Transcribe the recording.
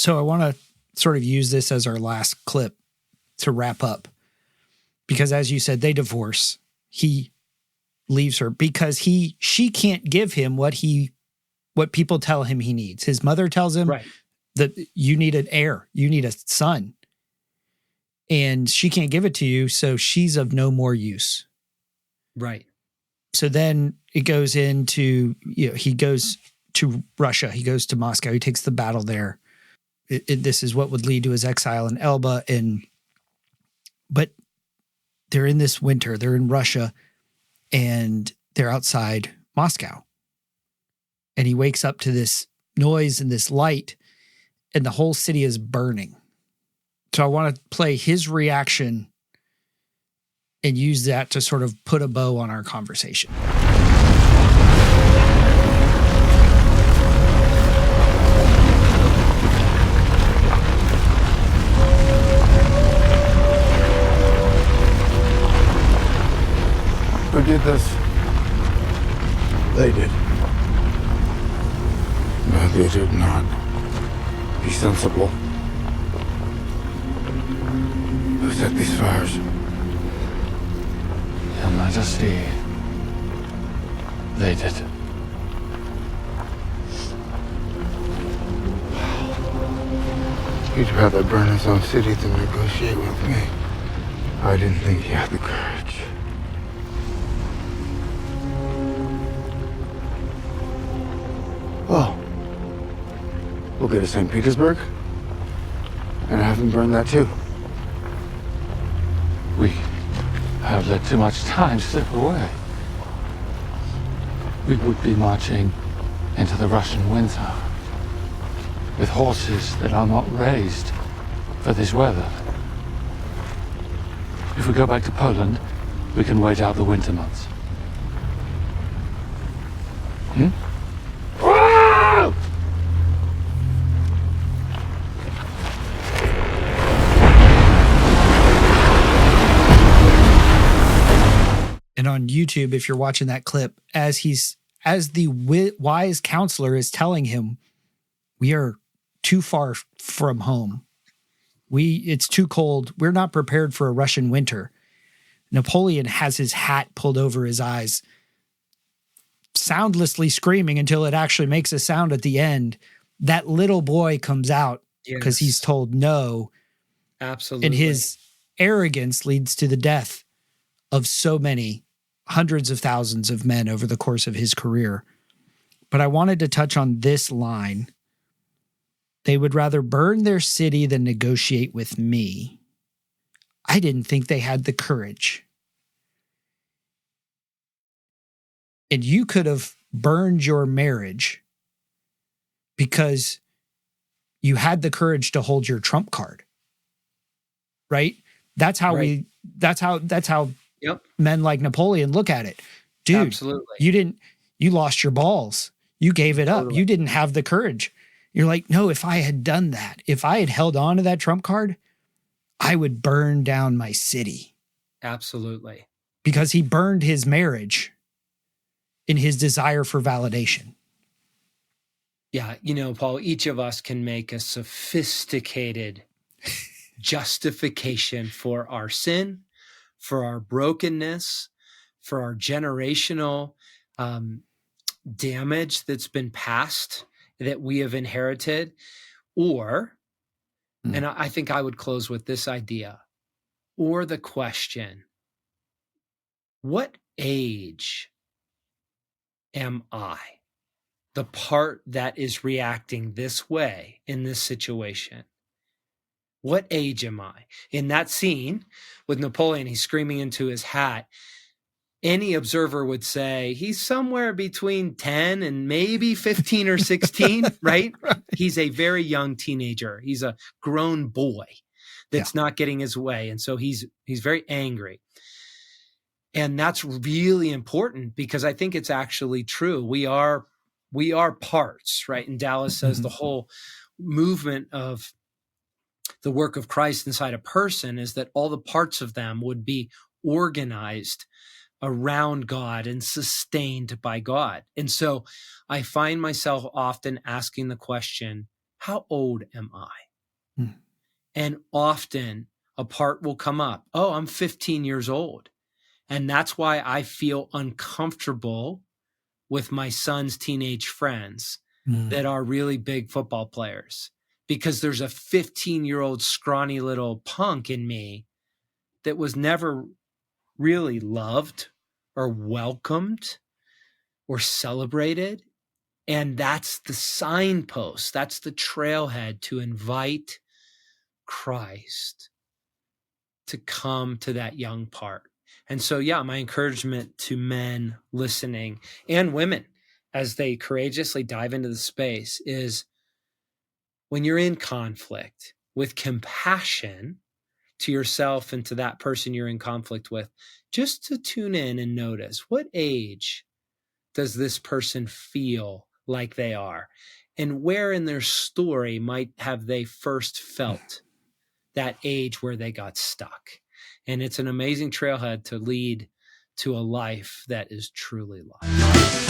So I want to sort of use this as our last clip to wrap up. Because as you said, they divorce. He leaves her because she can't give him what people tell him he needs. His mother tells him that you need an heir, you need a son. And she can't give it to you, so she's of no more use. Right. So then it goes into, he goes to Russia, he goes to Moscow, he takes the battle there. This is what would lead to his exile in Elba. But they're in this winter, they're in Russia, and they're outside Moscow. And he wakes up to this noise and this light, and the whole city is burning. So I want to play his reaction and use that to sort of put a bow on our conversation. Who did this? They did. No, they did not. Be sensible. Who set these fires? Your Majesty, they did. He'd rather burn his own city than negotiate with me. I didn't think he had the courage. Well, we'll go to St. Petersburg and have him burn that too. We have let too much time slip away. We would be marching into the Russian winter with horses that are not raised for this weather. If we go back to Poland, we can wait out the winter months. Hmm? And on YouTube, if you're watching that clip, as the wise counselor is telling him, we are too far from home. It's too cold. We're not prepared for a Russian winter. Napoleon has his hat pulled over his eyes, soundlessly screaming until it actually makes a sound at the end. That little boy comes out because he's told no. Absolutely. And his arrogance leads to the death of so many hundreds of thousands of men over the course of his career. But I wanted to touch on this line. They would rather burn their city than negotiate with me. I didn't think they had the courage. And you could have burned your marriage because you had the courage to hold your trump card. Right? That's how Yep. Men like Napoleon look at it. Dude, absolutely. You lost your balls. You gave it up. Totally. You didn't have the courage. You're like, no, if I had done that, if I had held on to that trump card, I would burn down my city. Absolutely. Because he burned his marriage in his desire for validation. Yeah. Paul, each of us can make a sophisticated justification for our sin, for our brokenness, for our generational damage that's been passed, that we have inherited, and I think I would close with this idea, or the question, what age am I? The part that is reacting this way in this situation. What age am I? In that scene with Napoleon, he's screaming into his hat. Any observer would say he's somewhere between 10 and maybe 15 or 16, right? He's a very young teenager. He's a grown boy that's not getting his way. And so he's very angry. And that's really important because I think it's actually true. We are parts, right? And Dallas says the whole movement of the work of Christ inside a person is that all the parts of them would be organized around God and sustained by God. And so I find myself often asking the question, how old am I? Hmm. And often a part will come up. Oh, I'm 15 years old. And that's why I feel uncomfortable with my son's teenage friends that are really big football players, because there's a 15-year-old scrawny little punk in me that was never really loved or welcomed or celebrated. And that's the signpost. That's the trailhead to invite Christ to come to that young part. And so, yeah, my encouragement to men listening and women as they courageously dive into the space is, when you're in conflict, with compassion to yourself and to that person you're in conflict with, just to tune in and notice, what age does this person feel like they are? And where in their story might have they first felt that age where they got stuck? And it's an amazing trailhead to lead to a life that is truly life.